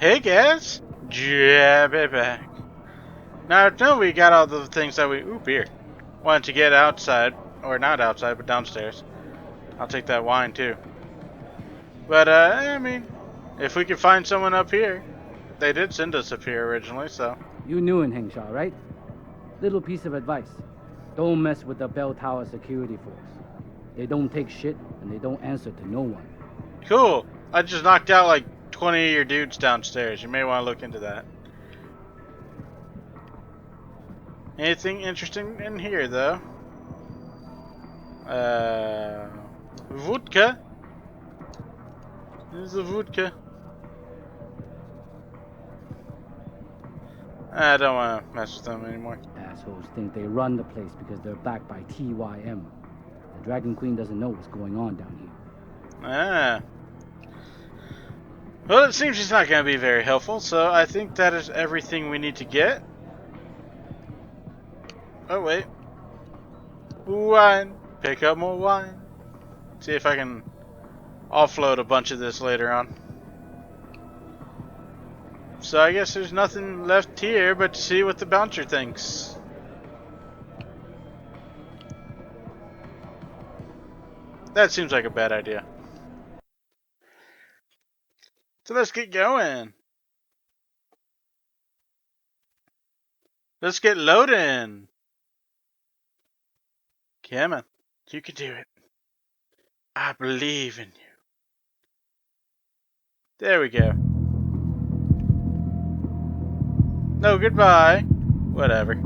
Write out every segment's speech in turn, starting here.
Hey guys, jab it back. Now we got all the things that we beer wanted to get outside, or not outside, but downstairs. I'll take that wine too. But I mean, if we could find someone up here, they did send us up here originally, so. You knew in Hengsha, right? Little piece of advice: don't mess with the bell tower security force. They don't take shit and they don't answer to no one. Cool. I just knocked out like 20 of your dudes downstairs. You may want to look into that. Anything interesting in here, though? Vodka. There's a vodka. I don't want to mess with them anymore. Assholes think they run the place because they're backed by TYM. The Dragon Queen doesn't know what's going on down here. Ah. Well, it seems she's not going to be very helpful, so I think that is everything we need to get. Oh, wait. Wine. Pick up more wine. See if I can offload a bunch of this later on. So I guess there's nothing left here but to see what the bouncer thinks. That seems like a bad idea. So let's get going. Let's get loading. Come on. You can do it. I believe in you. There we go. No, goodbye. Whatever.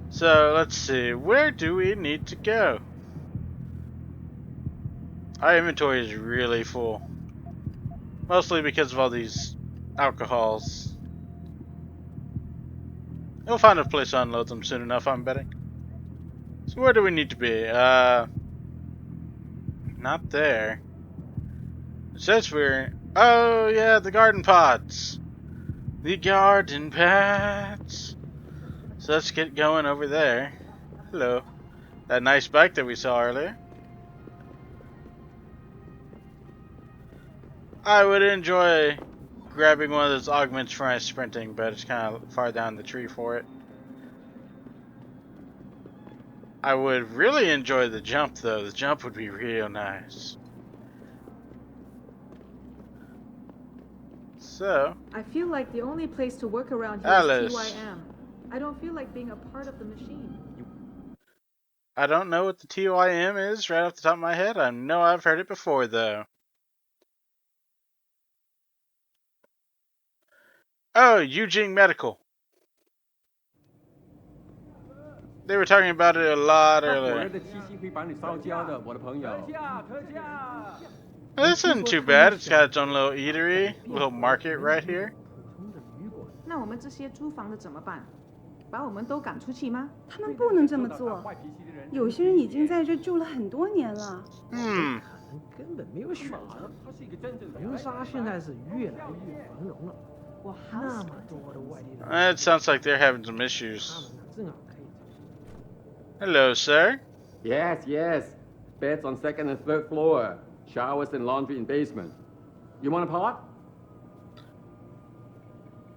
So, let's see. Where do we need to go? Our inventory is really full. Mostly because of all these alcohols. We'll find a place to unload them soon enough, I'm betting. So where do we need to be? Not there. It says we're... Oh, yeah, the garden pots. The garden pots. So let's get going over there. Hello. That nice bike that we saw earlier. I would enjoy grabbing one of those augments for my sprinting, but it's kind of far down the tree for it. I would really enjoy the jump, though. The jump would be real nice. So, I feel like the only place to work around here Alice. is TYM. I don't feel like being a part of the machine. I don't know what the TYM is right off the top of my head. I know I've heard it before, though. Oh, Eugene Medical. They were talking about it a lot earlier. This isn't too bad. It's got its own little eatery, little market right here. 那我们这些租房的怎么办？把我们都赶出去吗？他们不能这么做。有些人已经在这住了很多年了。根本没有选择。云沙现在是越来越繁荣了。那么多的外地人。 It sounds like they're having some issues. Hello, sir. Yes, yes. Beds on second and third floor. Showers and laundry in basement. You want a pot?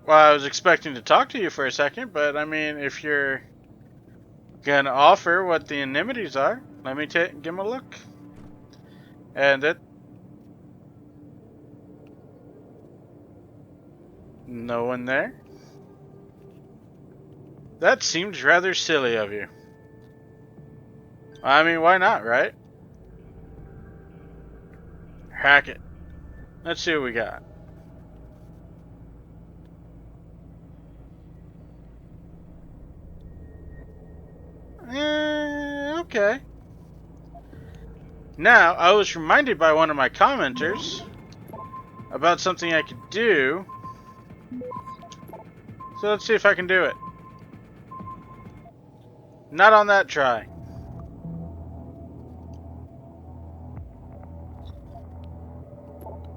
Well, I was expecting to talk to you for a second, but I mean, if you're gonna offer what the indemnities are, let me give them a look. And it... No one there? That seems rather silly of you. I mean, why not, right? Hack it. Let's see what we got. Okay. Now, I was reminded by one of my commenters about something I could do. So let's see if I can do it. Not on that try.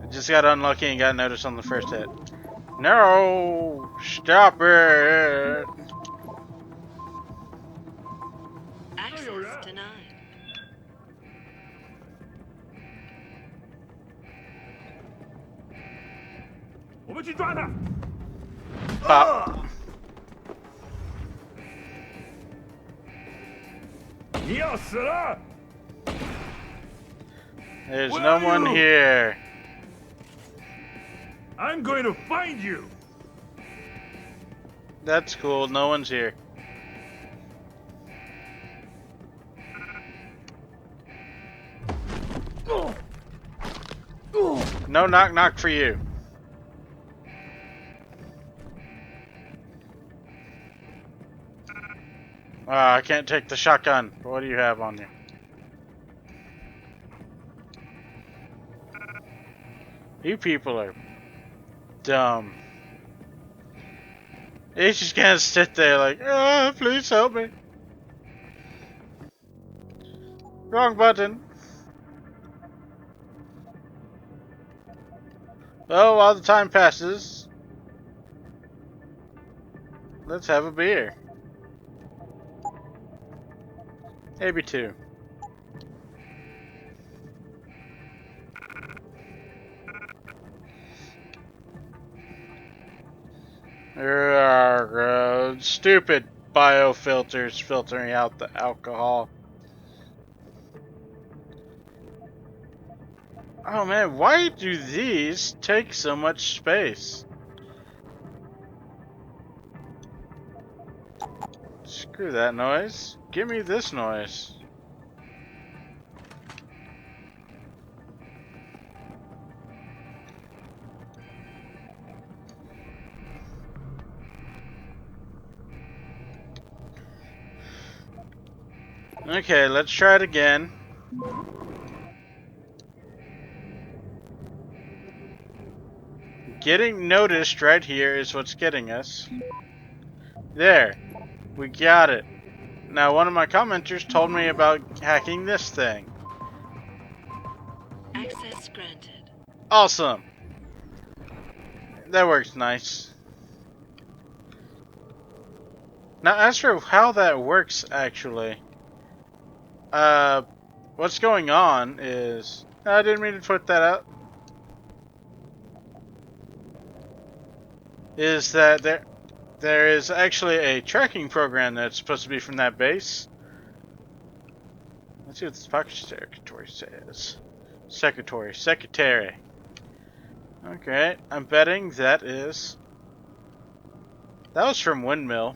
I just got unlucky and got noticed on the first hit. No! Stop it! Access denied. 我们去抓他。 Pop. 你要死了！ There's Where no are one you? here. I'm going to find you. That's cool. No one's here. No knock knock for you. I can't take the shotgun. What do you have on you? You people are dumb. He's just gonna sit there like, oh, please help me. Wrong button. Well, while the time passes, let's have a beer. Maybe two. Stupid biofilters filtering out the alcohol. Oh man, why do these take so much space? Screw that noise. Give me this noise. Okay, let's try it again. Getting noticed right here is what's getting us. There. We got it. Now, one of my commenters told me about hacking this thing. Access granted. Awesome. That works nice. Now, as for how that works, actually, what's going on is... I didn't mean to put that out. Is that there is actually a tracking program that's supposed to be from that base. Let's see what this pocket secretary says. Secretary. Okay, I'm betting that was from Windmill.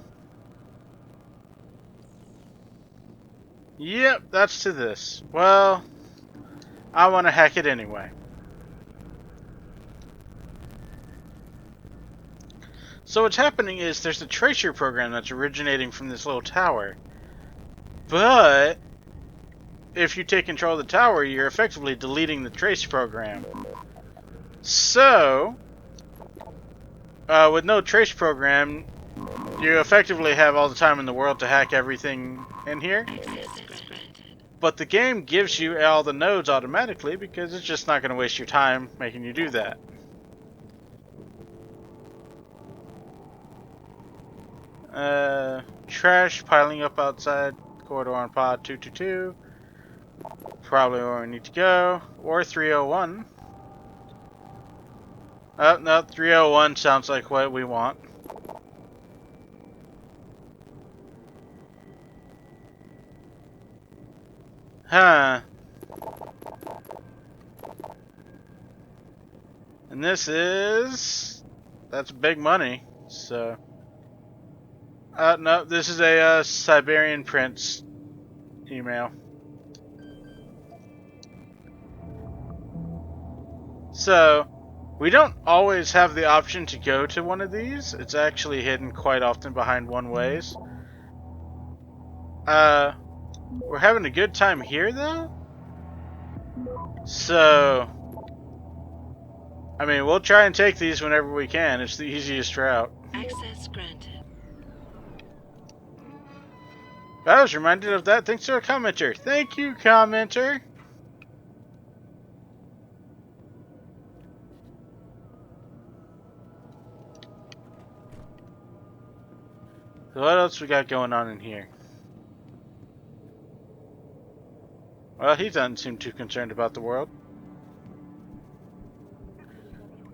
Yep, that's to this. Well, I want to hack it anyway. So what's happening is there's a tracer program that's originating from this little tower. But if you take control of the tower, you're effectively deleting the trace program. So, with no trace program, you effectively have all the time in the world to hack everything in here. But the game gives you all the nodes automatically because it's just not going to waste your time making you do that. Trash piling up outside corridor on pod 222. Probably where we need to go. Or 301. Oh, no, 301 sounds like what we want. Huh. And this is... that's big money, so... no, this is a Siberian Prince email. So, we don't always have the option to go to one of these. It's actually hidden quite often behind one-ways. We're having a good time here, though. So, I mean, we'll try and take these whenever we can. It's the easiest route. Access granted. I was reminded of that thanks to a commenter. Thank you, commenter. So what else we got going on in here? Well, he doesn't seem too concerned about the world.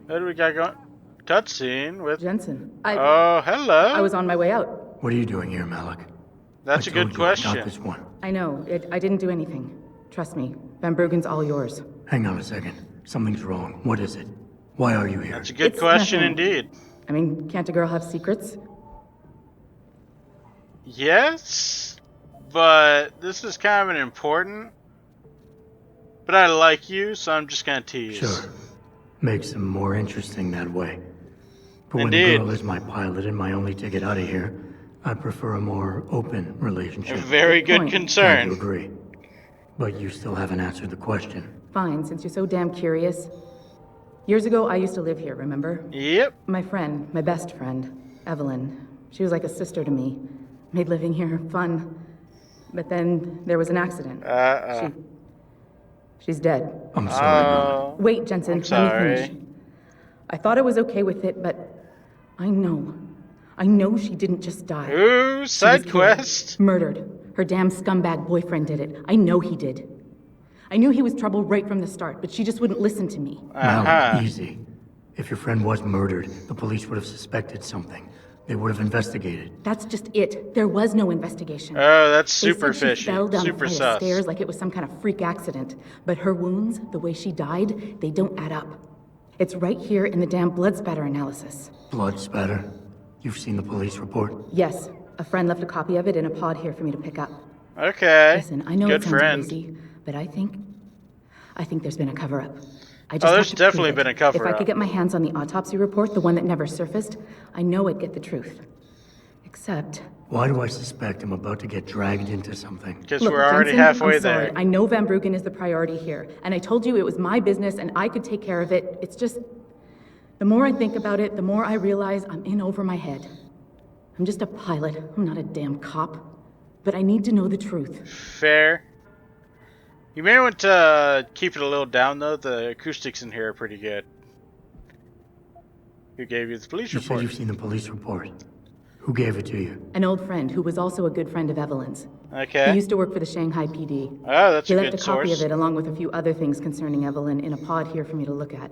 What do we got going? cutscene with... Jensen, Oh, hello. I was on my way out. What are you doing here, Malik? That's a good question. I got this one. I know. I didn't do anything. Trust me. Van Bruggen's all yours. Hang on a second. Something's wrong. What is it? Why are you here? That's a good It's question nothing. indeed. I mean, can't a girl have secrets? Yes, but this is kind of an important. But I like you, so I'm just gonna tease. Sure. Makes them more interesting that way. But when Indeed. the girl is my pilot and my only ticket out of here, I prefer a more open A relationship. very good point. Glad you concern. agree. But you still haven't answered the question. Fine, since you're so damn curious. Years ago, I used to live here, remember? Yep. My friend, my best friend, Evelyn. She was like a sister to me. Made living here fun. But then there was an accident. She's dead. I'm sorry, Malik. Oh. Wait, Jensen, I'm let sorry. me finish. I thought I was okay with it, but I know she didn't just die. Ooh, She was side killed, quest. Murdered. Her damn scumbag boyfriend did it. I know he did. I knew he was trouble right from the start, but she just wouldn't listen to me. Malik, easy. If your friend was murdered, the police would have suspected something. They would have investigated. That's just it. There was no investigation. Oh, that's They super said she fishy. fell down Super a flight of sus. stairs like it was some kind of freak accident. But her wounds, the way she died, they don't add up. It's right here in the damn blood spatter analysis. Blood spatter? You've seen the police report? Yes, a friend left a copy of it in a pod here for me to pick up. Okay. Listen, I know Good it sounds friend. crazy, but I think there's been a cover-up. I just Oh, have there's to definitely prove it. been a cover-up. If I could get my hands on the autopsy report, the one that never surfaced, I know I'd get the truth. Except... Why do I suspect I'm about to get dragged into something? Because Look, we're already Jensen, halfway I'm sorry. there. I know Van Bruggen is the priority here, and I told you it was my business and I could take care of it. It's just... The more I think about it, the more I realize I'm in over my head. I'm just a pilot. I'm not a damn cop. But I need to know the truth. Fair. You may want to keep it a little down, though. The acoustics in here are pretty good. Who gave you the police You said report? you've seen the police report. Who gave it to you? An old friend who was also a good friend of Evelyn's. He Okay. used to work for the Shanghai PD. Oh, that's He a left good a copy source. of it along with a few other things concerning Evelyn in a pod here for me to look at.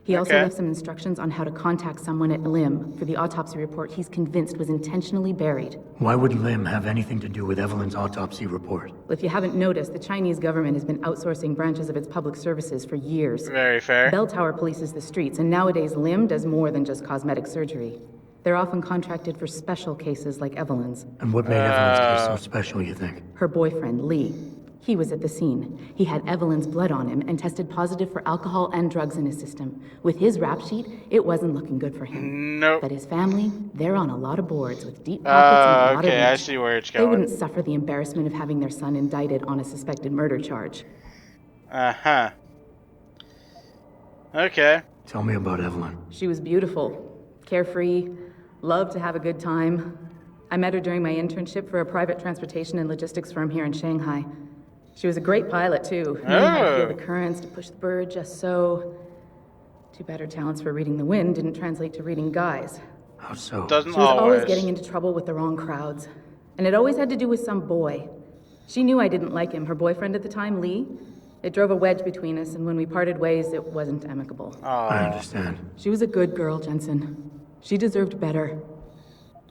He also Okay. left some instructions on how to contact someone at LIM for the autopsy report he's convinced was intentionally buried. Why would Lim have anything to do with Evelyn's autopsy report? Well, if you haven't noticed, the Chinese government has been outsourcing branches of its public services for years. Very fair. Bell Tower polices the streets, and nowadays LIM does more than just cosmetic surgery. They're often contracted for special cases like Evelyn's. And what made Evelyn's case so special, you think? Her boyfriend, Lee. He was at the scene. He had Evelyn's blood on him and tested positive for alcohol and drugs in his system. With his rap sheet, it wasn't looking good for him. Nope. But his family, they're on a lot of boards with deep pockets and a lot Okay, of I reach. see where it's They wouldn't going. suffer the embarrassment of having their son indicted on a suspected murder charge. Uh-huh. Okay. Tell me about Evelyn. She was beautiful, carefree, loved to have a good time. I met her during my internship for a private transportation and logistics firm here in Shanghai. She was a great pilot, too. Knew how to feel the currents, to push the bird just so. Too bad her talents for reading the wind didn't translate to reading guys. How so? Doesn't She was always always. getting into trouble with the wrong crowds. And it always had to do with some boy. She knew I didn't like him. Her boyfriend at the time, Lee, it drove a wedge between us, and when we parted ways, it wasn't amicable. I understand. She was a good girl, Jensen. She deserved better.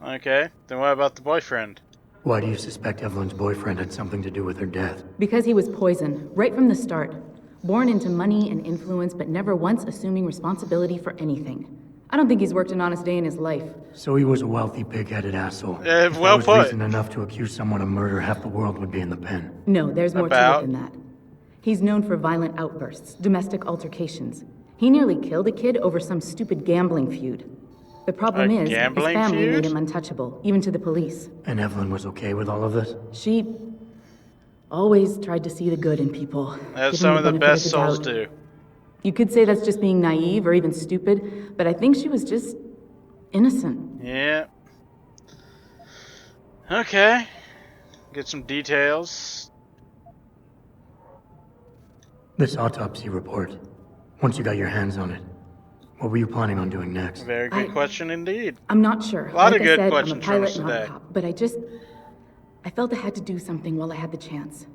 Okay. Then what about the boyfriend? Why do you suspect Evelyn's boyfriend had something to do with her death? Because he was poison, right from the start. Born into money and influence, but never once assuming responsibility for anything. I don't think he's worked an honest day in his life. So he was a wealthy, pig-headed asshole. If well that was put. reason enough to accuse someone of murder, half the world would be in the pen. No, there's more to About? it than that. He's known for violent outbursts, domestic altercations. He nearly killed a kid over some stupid gambling feud. The problem is, his gambling family feud? made him untouchable, even to the police. And Evelyn was okay with all of this? She always tried to see the good in people. As give some them of the benefit best the souls doubt. do. You could say that's just being naive or even stupid, but I think she was just innocent. Yeah. Okay. Get some details. This autopsy report. Once you got your hands on it, what were you planning on doing next? Very good question indeed. I'm not sure. A lot like of good I said, questions I'm from a us pilot, not a today. cop, but I felt I had to do something while I had the chance.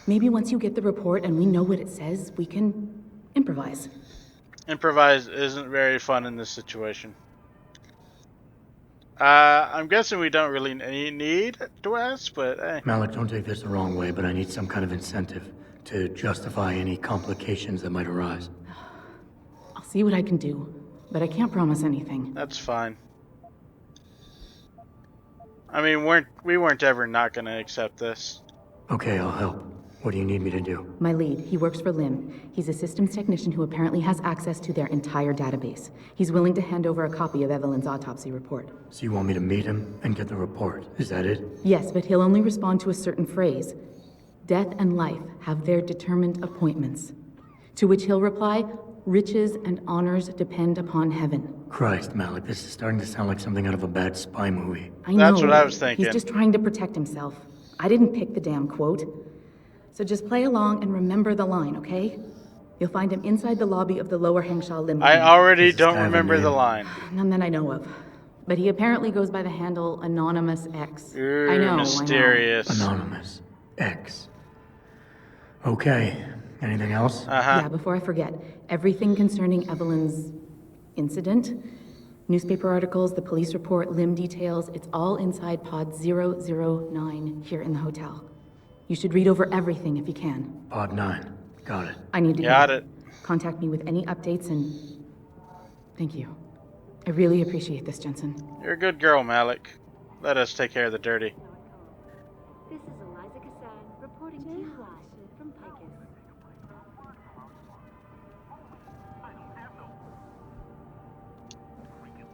Maybe once you get the report and we know what it says, we can improvise. Improvise isn't very fun in this situation. I'm guessing we don't really need duets, but hey. Malik, don't take this the wrong way, but I need some kind of incentive to justify any complications that might arise. I'll see what I can do, but I can't promise anything. That's fine. I mean, we weren't ever not gonna accept this. Okay, I'll help. What do you need me to do? My lead, he works for LIM. He's a systems technician who apparently has access to their entire database. He's willing to hand over a copy of Evelyn's autopsy report. So you want me to meet him and get the report? Is that it? Yes, but he'll only respond to a certain phrase. Death and life have their determined appointments. To which he'll reply, riches and honors depend upon heaven. Christ, Malik, this is starting to sound like something out of a bad spy movie. I know. That's what I was thinking. He's just trying to protect himself. I didn't pick the damn quote. So just play along and remember the line, okay? You'll find him inside the lobby of the Lower Hengsha Lim. I already don't remember the line. None that I know of. But he apparently goes by the handle Anonymous X. Ooh, I know, mysterious. I know. Anonymous X. Okay. Anything else? Yeah, before I forget, everything concerning Evelyn's incident, newspaper articles, the police report, limb details, it's all inside pod 009 here in the hotel. You should read over everything if you can. Pod 9. Got it. I need to Got go. it. Contact me with any updates and... Thank you. I really appreciate this, Jensen. You're a good girl, Malik. Let us take care of the dirty. This is Eliza Kassan reporting to you live from Picus.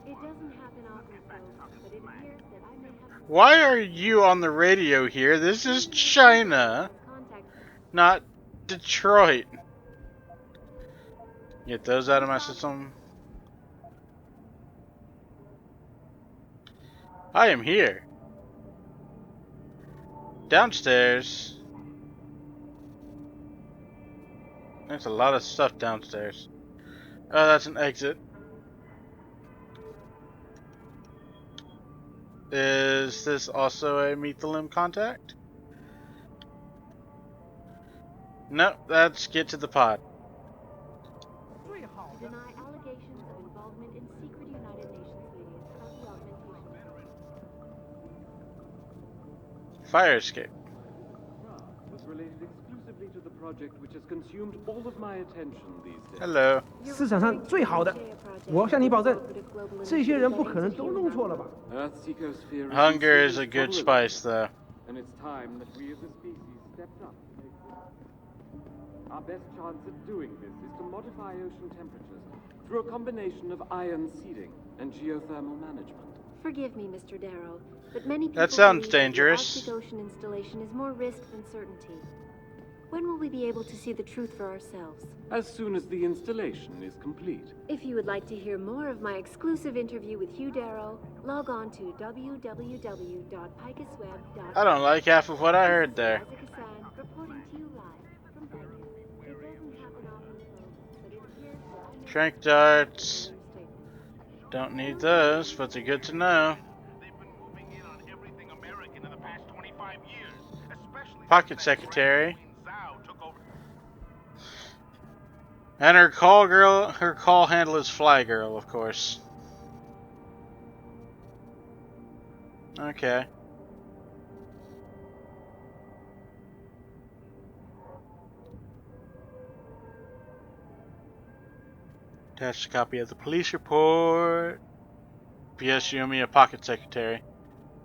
It doesn't happen often, folks, but it appears that I may have... Why are you on the radio here? This is China, not Detroit. Get those out of my system. I am here. Downstairs. There's a lot of stuff downstairs. Oh, that's an exit. Is this also a meet the limb contact? No, let's get to the pod. Deny allegations of involvement in secret United Nations meetings about the augmentation. Fire escape. Was related exclusively to the project which has consumed all of my attention these days. Hello. 市场上最好的，我向你保证，这些人不可能都弄错了吧？ Earth's ecosphere Hunger is a good spice, though. And it's time that we as a species stepped up. Our best chance at doing this is to modify ocean temperatures through a combination of ion seeding and geothermal management. Forgive me, Mr. Darrow, but many people That sounds believe that the dangerous. Arctic Ocean installation is more risk than certainty. When will we be able to see the truth for ourselves? As soon as the installation is complete. If you would like to hear more of my exclusive interview with Hugh Darrow, log on to www.picusweb.com. I don't like half of what I heard there. Eliza Kassan, reporting to you live from Picus. It doesn't happen often, folks, but it appears that I may Trank darts. Don't need those, but they're good to know. Pocket secretary. And her call handle is Fly Girl, of course. Okay. Attached a copy of the police report. P.S. You owe me a pocket secretary.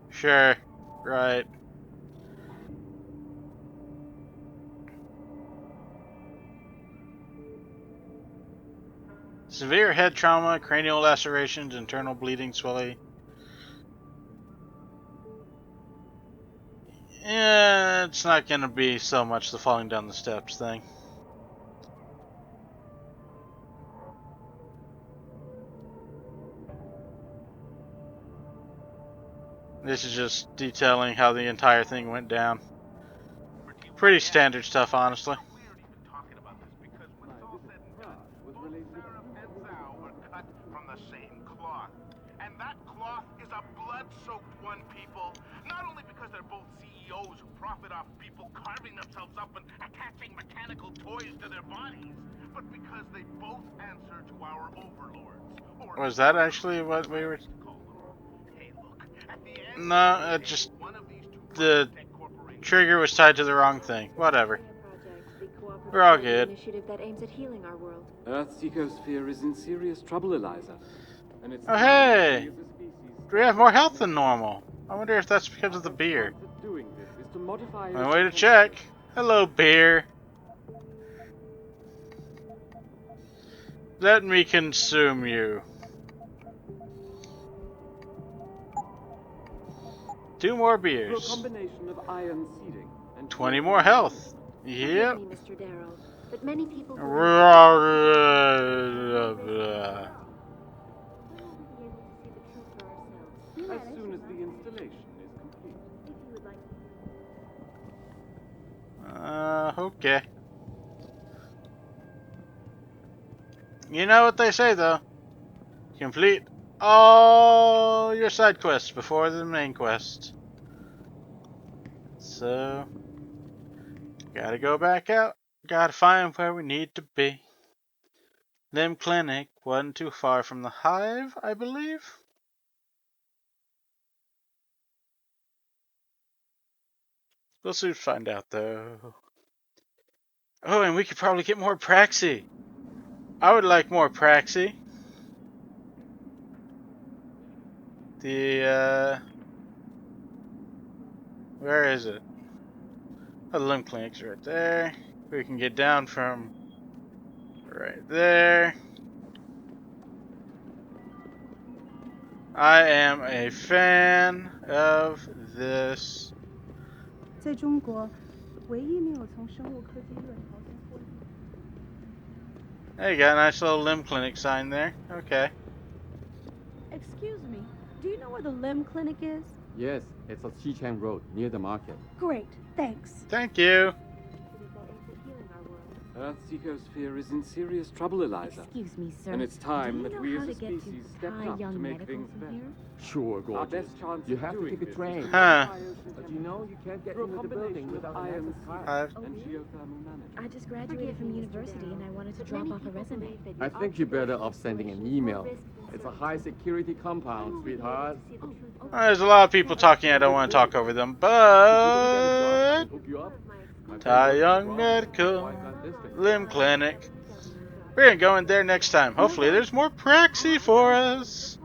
Sure. Right. Severe head trauma, cranial lacerations, internal bleeding, swelling. Yeah, it's not gonna be so much the falling down the steps thing. This is just detailing how the entire thing went down. Pretty standard stuff, honestly. Profit off people carving themselves up and attaching mechanical toys to their bodies, but because they both answer to our overlords. Or Was that actually what we were? hey, look, at the end, No, it just the trigger was tied to the wrong thing. Whatever. We're all good. Initiative that aims at healing our world. Earth's ecosphere is in serious trouble, Eliza. And it's Oh hey! We have more health than normal. I wonder if that's because of the beer. doing this is to modify My way to check. Hello, beer. Let me consume you. 2 more beers. Through a combination of iron seeding and 20 more health. Yep. Forgive me, Mr. Darrow, but many people as soon as the installation is complete. Okay. You know what they say though. Complete all your side quests before the main quest. So, gotta go back out. Gotta find where we need to be. Limb Clinic wasn't too far from the hive, I believe. We'll soon find out though. Oh, and we could probably get more Praxi. I would like more Praxi. Where is it? Oh, the limb clinic's right there. We can get down from right there. I am a fan of this. 在中国，唯一没有从生物科技院逃生获益。 There you go, nice little limb clinic sign there. Okay. Excuse me, do you know where the limb clinic is? Yes, it's on Xichang Road, near the market. Great, thanks. Thank you. Earth's ecosphere is in serious trouble, Eliza. Excuse me, sir. And it's time Do you that know we how as a to get to species stepped Thai up to Young make Medical things from better. here? Sure, Our gorgeous. best chance You of have to doing take a this train. is Huh. But you know, you can't get through a into the building combination without of an iron active card. Hive. and geothermal management. I just graduated from university and I wanted to drop off a resume. I think you're better off sending an email. It's a high security compound, sweetheart. There's a lot of people talking. I don't want to talk over them, but Hook you up. Thai Young Medical Limb Clinic. We're gonna go in there next time. Hopefully, there's more Praxi for us.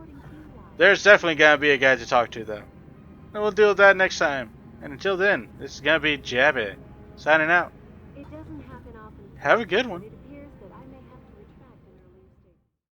There's definitely gonna be a guy to talk to, though. And we'll deal with that next time. And until then, this is gonna be Jabby signing out. Have a good one.